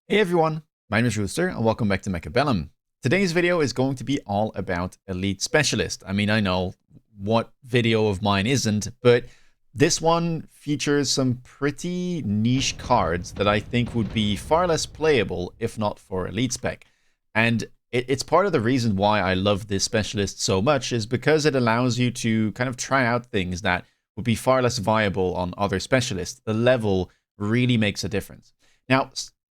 Hey everyone, my name is Rooster and welcome back to Mechabellum. Today's video is going to be all about Elite Specialist. I mean, I know what video of mine isn't, but this one features some pretty niche cards that I think would be far less playable if not for Elite Spec. And it's part of the reason why I love this Specialist so much is because it allows you to kind of try out things that would be far less viable on other Specialists. The level really makes a difference. Now,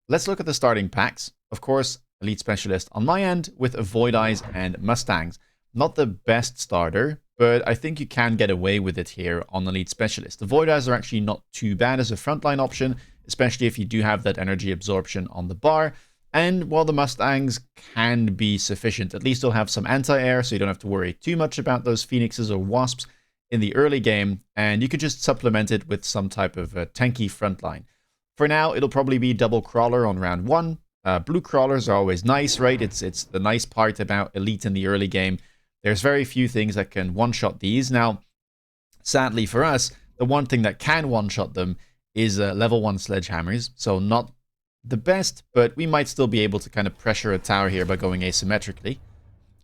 let's look at the starting packs. Of course, Elite Specialist on my end with Void Eyes and Mustangs. Not the best starter, but I think you can get away with it here on Elite Specialist. The Void Eyes are actually not too bad as a frontline option, especially if you do have that energy absorption on the bar. And while the Mustangs can be sufficient, at least they'll have some anti-air, so you don't have to worry too much about those Phoenixes or Wasps in the early game, and you could just supplement it with some type of tanky frontline. For now, it'll probably be double crawler on round 1. Blue crawlers are always nice, right? It's the nice part about Elite in the early game. There's very few things that can one-shot these. Now, sadly for us, the one thing that can one-shot them is level 1 sledgehammers. So not the best, but we might still be able to kind of pressure a tower here by going asymmetrically.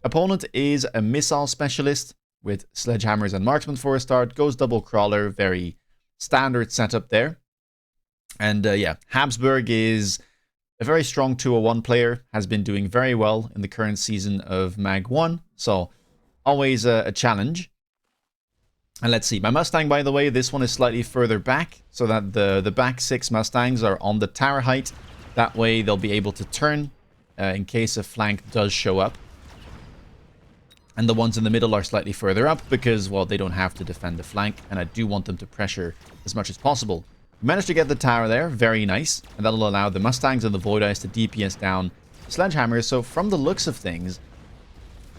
Opponent is a missile specialist with sledgehammers and marksman for a start. Goes double crawler, very standard setup there. And yeah, Habsburg is a very strong 201 player, has been doing very well in the current season of Mag 1, so always a challenge. And let's see, my Mustang, by the way, this one is slightly further back, so that the back 6 Mustangs are on the tower height. That way they'll be able to turn in case a flank does show up. And the ones in the middle are slightly further up because, well, they don't have to defend the flank, and I do want them to pressure as much as possible. We managed to get the tower there, very nice, and that'll allow the Mustangs and the Void Eyes to DPS down sledgehammers. So from the looks of things,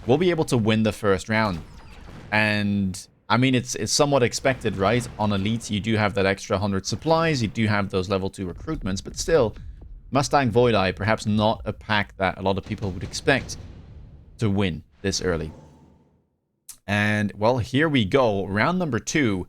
we'll be able to win the first round. And I mean, it's somewhat expected, right? On Elite, you do have that extra 100 supplies, you do have those level 2 recruitments, but still, Mustang Void Eye, perhaps not a pack that a lot of people would expect to win this early. And well, here we go, round number 2.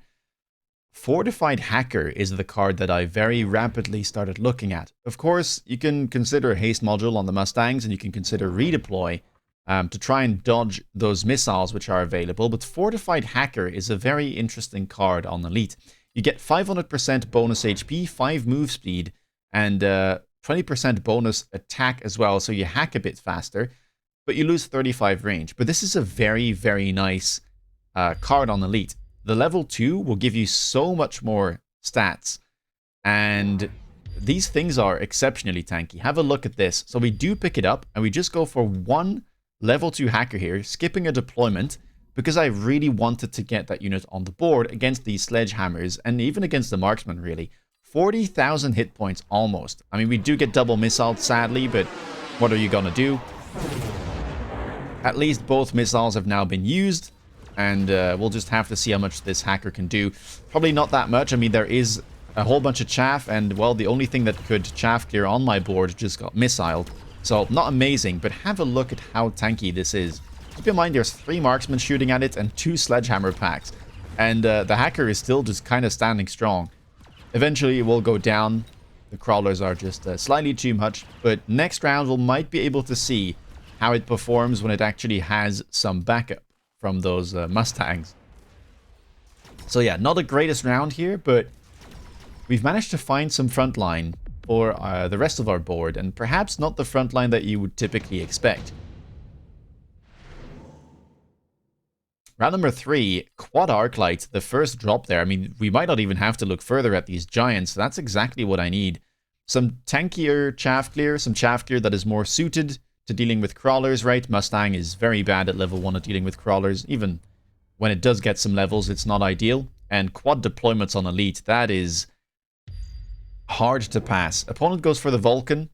Fortified Hacker is the card that I very rapidly started looking at. Of course, you can consider a haste module on the Mustangs, and you can consider redeploy to try and dodge those missiles which are available, but Fortified Hacker is a very interesting card on Elite. You get 500% bonus HP, 5 move speed, and 20% bonus attack as well, so you hack a bit faster, but you lose 35 range. But this is a very, very nice card on Elite. The level 2 will give you so much more stats, and these things are exceptionally tanky. Have a look at this. So we do pick it up, and we just go for 1 level 2 hacker here, skipping a deployment, because I really wanted to get that unit on the board against these sledgehammers, and even against the marksman, really. 40,000 hit points, almost. I mean, we do get double missiled, sadly, but what are you gonna do? At least both missiles have now been used. And we'll just have to see how much this hacker can do. Probably not that much. I mean, there is a whole bunch of chaff, and, well, the only thing that could chaff clear on my board just got missiled. So, not amazing, but have a look at how tanky this is. Keep in mind, there's 3 marksmen shooting at it and 2 sledgehammer packs. And the hacker is still just kind of standing strong. Eventually, it will go down. The crawlers are just slightly too much. But next round, we might be able to see how it performs when it actually has some backup from those Mustangs. So yeah, not the greatest round here, but we've managed to find some frontline for the rest of our board, and perhaps not the frontline that you would typically expect. Round number 3, Quad Arclight, the first drop there. I mean, we might not even have to look further at these giants. That's exactly what I need. Some tankier chaff clear, some chaff clear that is more suited to dealing with crawlers, right? Mustang is very bad at level 1 at dealing with crawlers. Even when it does get some levels, it's not ideal. And quad deployments on Elite, that is hard to pass. Opponent goes for the Vulcan.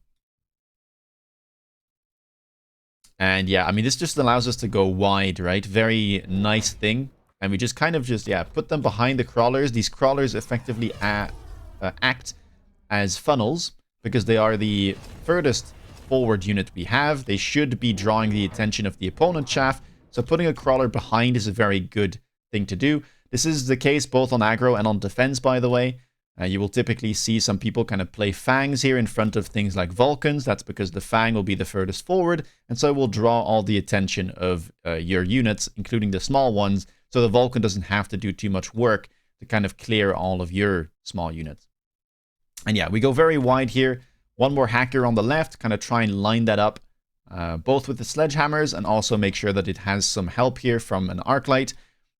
And yeah, I mean, this just allows us to go wide, right? Very nice thing. And we just kind of yeah, put them behind the crawlers. These crawlers effectively act as funnels because they are the furthest forward unit we have. They should be drawing the attention of the opponent chaff, so putting a crawler behind is a very good thing to do. This is the case both on aggro and on defense, by the way. You will typically see some people kind of play fangs here in front of things like Vulcans. That's because the fang will be the furthest forward, and so it will draw all the attention of your units, including the small ones, so the Vulcan doesn't have to do too much work to kind of clear all of your small units. And yeah, we go very wide here. One more hacker on the left, kind of try and line that up, both with the sledgehammers and also make sure that it has some help here from an arclight.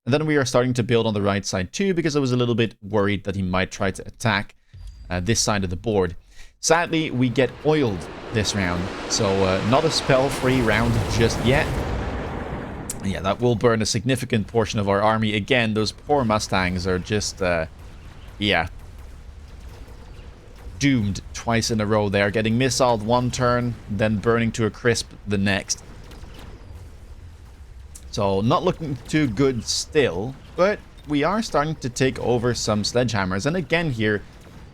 And then we are starting to build on the right side too, because I was a little bit worried that he might try to attack this side of the board. Sadly, we get oiled this round, so not a spell-free round just yet. And yeah, that will burn a significant portion of our army. Again, those poor Mustangs are just, yeah, doomed twice in a row there, getting missiled one turn, then burning to a crisp the next. So not looking too good still, but we are starting to take over some sledgehammers. And again here,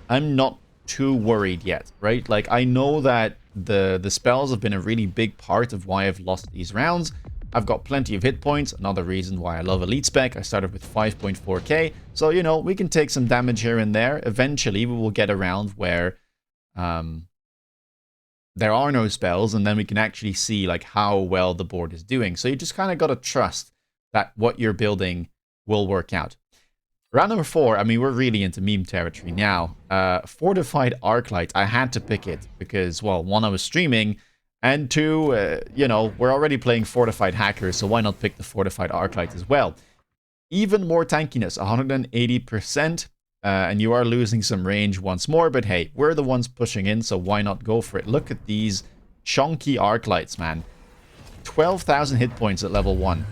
I'm not too worried yet, right? Like, I know that the spells have been a really big part of why I've lost these rounds. I've got plenty of hit points, another reason why I love Elite Spec. I started with 5.4k, so, you know, we can take some damage here and there. Eventually, we will get a round where there are no spells, and then we can actually see like how well the board is doing. So you just kind of got to trust that what you're building will work out. Round number 4, I mean, we're really into meme territory now. Fortified Arclight, I had to pick it because, well, 1, I was streaming, and 2, you know, we're already playing Fortified Hackers, so why not pick the Fortified Arclight as well? Even more tankiness, 180%. And you are losing some range once more, but hey, we're the ones pushing in, so why not go for it? Look at these chunky arclights, man. 12,000 hit points at level 1.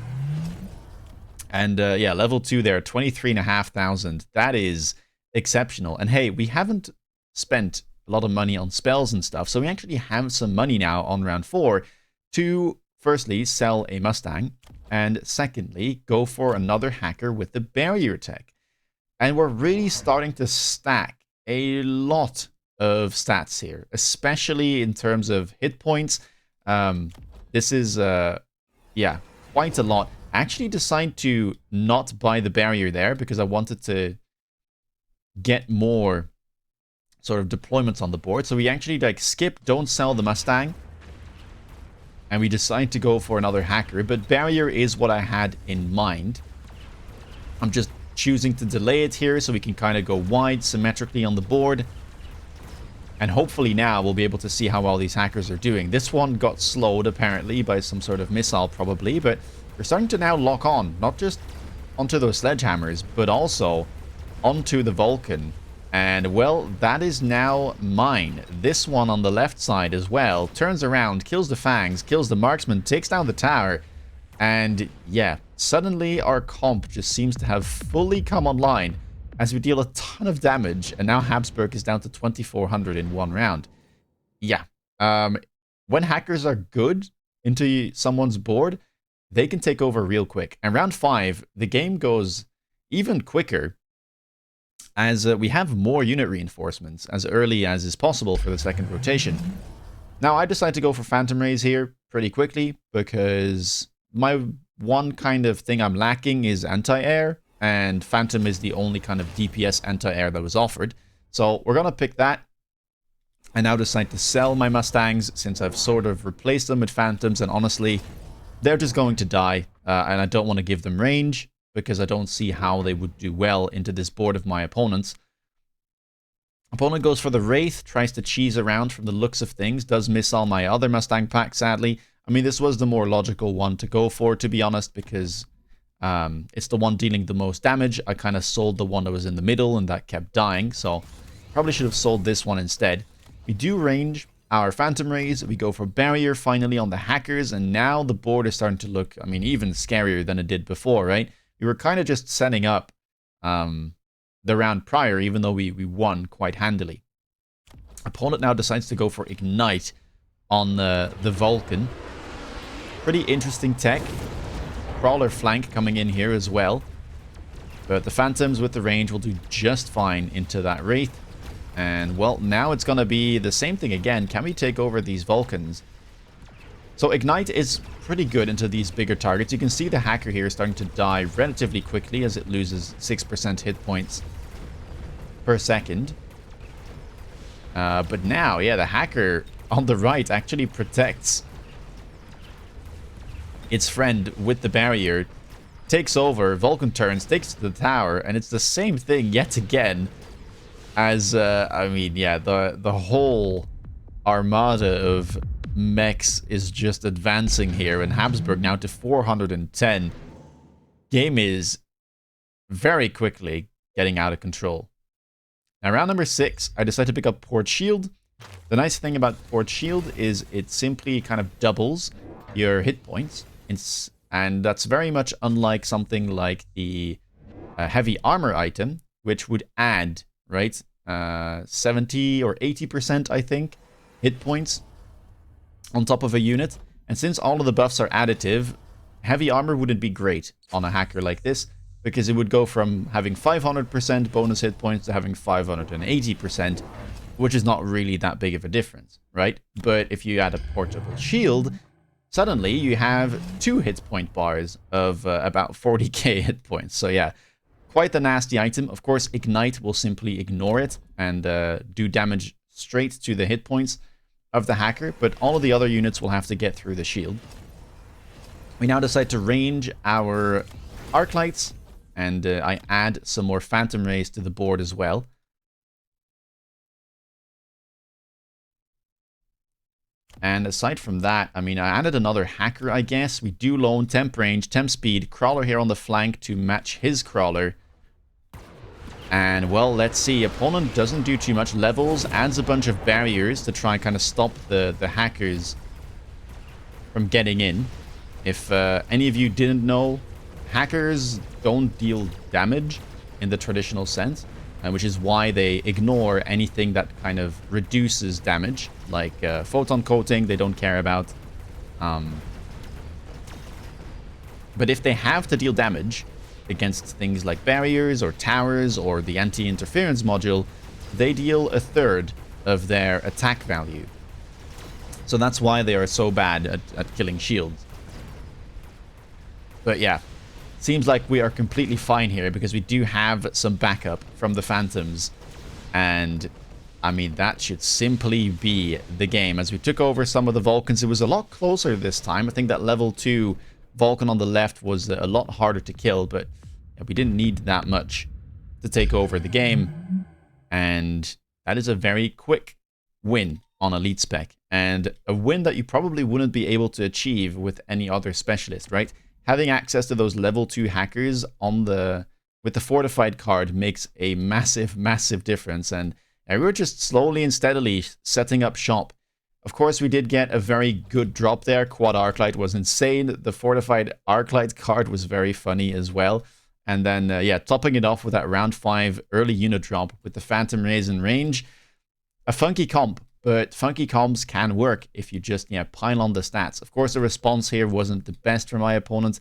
And yeah, level 2 there, 23,500. That is exceptional. And hey, we haven't spent a lot of money on spells and stuff, so we actually have some money now on round 4 to, firstly, sell a Mustang, and secondly, go for another hacker with the barrier tech. And we're really starting to stack a lot of stats here, especially in terms of hit points. This is, yeah, quite a lot. I actually decided to not buy the barrier there because I wanted to get more sort of deployments on the board. So we actually like skip, don't sell the Mustang. And we decide to go for another hacker. But barrier is what I had in mind. I'm just choosing to delay it here so we can kind of go wide symmetrically on the board. And hopefully now we'll be able to see how well these hackers are doing. This one got slowed apparently by some sort of missile probably, but we're starting to now lock on, not just onto those sledgehammers, but also onto the Vulcan. And well, that is now mine. This one on the left side as well turns around, kills the fangs, kills the marksman, takes down the tower. And yeah, suddenly our comp just seems to have fully come online as we deal a ton of damage, and now Habsburg is down to 2,400 in one round. Yeah, when hackers are good into someone's board, they can take over real quick. And round 5, the game goes even quicker as we have more unit reinforcements as early as is possible for the second rotation. Now, I decided to go for Phantom Rays here pretty quickly because my one kind of thing I'm lacking is anti-air, and Phantom is the only kind of DPS anti-air that was offered. So we're going to pick that. I now decide to sell my Mustangs since I've sort of replaced them with Phantoms, and honestly, they're just going to die, and I don't want to give them range because I don't see how they would do well into this board of my opponents. Opponent goes for the Wraith, tries to cheese around from the looks of things, does miss all my other Mustang pack, sadly. I mean, this was the more logical one to go for, to be honest, because it's the one dealing the most damage. I kind of sold the one that was in the middle, and that kept dying, so probably should have sold this one instead. We do range our Phantom Rays, we go for Barrier finally on the hackers, and now the board is starting to look, I mean, even scarier than it did before, right? We were kind of just setting up the round prior, even though we won quite handily. Opponent now decides to go for Ignite on the Vulcan. Pretty interesting tech. Crawler flank coming in here as well. But the Phantoms with the range will do just fine into that Wraith. And, well, now it's going to be the same thing again. Can we take over these Vulcans? So Ignite is pretty good into these bigger targets. You can see the hacker here starting to die relatively quickly as it loses 6% hit points. per second. But now, yeah, the hacker on the right actually protects its friend with the barrier, takes over, Vulcan turns, takes to the tower, and it's the same thing yet again as, I mean, yeah, the whole armada of mechs is just advancing here, and Habsburg now to 410. Game is very quickly getting out of control. Now, round number 6, I decided to pick up Port Shield. The nice thing about Port Shield is it simply kind of doubles your hit points. And that's very much unlike something like the heavy armor item, which would add, right, 70 or 80%, I think, hit points on top of a unit. And since all of the buffs are additive, heavy armor wouldn't be great on a hacker like this, because it would go from having 500% bonus hit points to having 580%, which is not really that big of a difference, right? But if you add a portable shield, suddenly you have 2 hit point bars of about 40k hit points. So yeah, quite the nasty item. Of course, Ignite will simply ignore it and do damage straight to the hit points of the hacker, but all of the other units will have to get through the shield. We now decide to range our arclights, and I add some more phantom rays to the board as well. And aside from that, I mean, I added another hacker, I guess. We do loan temp range, temp speed, crawler here on the flank to match his crawler. And, well, let's see. Opponent doesn't do too much. Levels, adds a bunch of barriers to try and kind of stop the hackers from getting in. If any of you didn't know, hackers don't deal damage in the traditional sense, which is why they ignore anything that kind of reduces damage, like photon coating, they don't care about. But if they have to deal damage against things like barriers or towers or the anti-interference module, they deal 1/3 of their attack value. So that's why they are so bad at killing shields. But yeah, seems like we are completely fine here because we do have some backup from the Phantoms. And, I mean, that should simply be the game. As we took over some of the Vulcans, it was a lot closer this time. I think that level 2 Vulcan on the left was a lot harder to kill, but we didn't need that much to take over the game. And that is a very quick win on Elite Spec. And a win that you probably wouldn't be able to achieve with any other specialist, right? Having access to those level 2 hackers on with the fortified card makes a massive, massive difference. And we were just slowly and steadily setting up shop. Of course, we did get a very good drop there. Quad Arclight was insane. The fortified Arclight card was very funny as well. And then, yeah, topping it off with that round 5 early unit drop with the Phantom Rays in range. A funky comp. But funky comps can work if you just, yeah, pile on the stats. Of course, the response here wasn't the best for my opponent.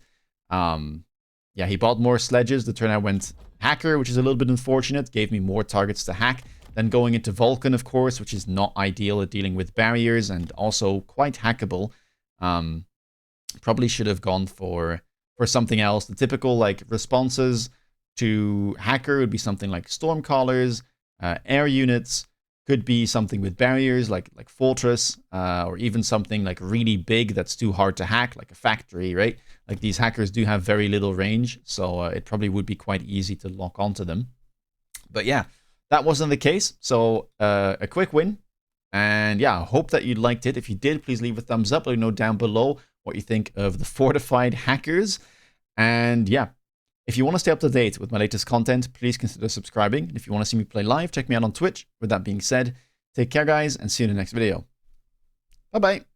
Yeah, he bought more sledges. The turn I went hacker, which is a little bit unfortunate. Gave me more targets to hack. Then going into Vulcan, of course, which is not ideal at dealing with barriers and also quite hackable. Probably should have gone for something else. The typical, like, responses to hacker would be something like Stormcallers, air units. Could be something with barriers like Fortress, or even something like really big that's too hard to hack, like a factory, right? Like these hackers do have very little range, so it probably would be quite easy to lock onto them. But yeah, that wasn't the case, so a quick win. And yeah, I hope that you liked it. If you did, please leave a thumbs up. Let me know down below what you think of the fortified hackers. And yeah, if you want to stay up to date with my latest content, please consider subscribing. And if you want to see me play live, check me out on Twitch. With that being said, take care, guys, and see you in the next video. Bye-bye.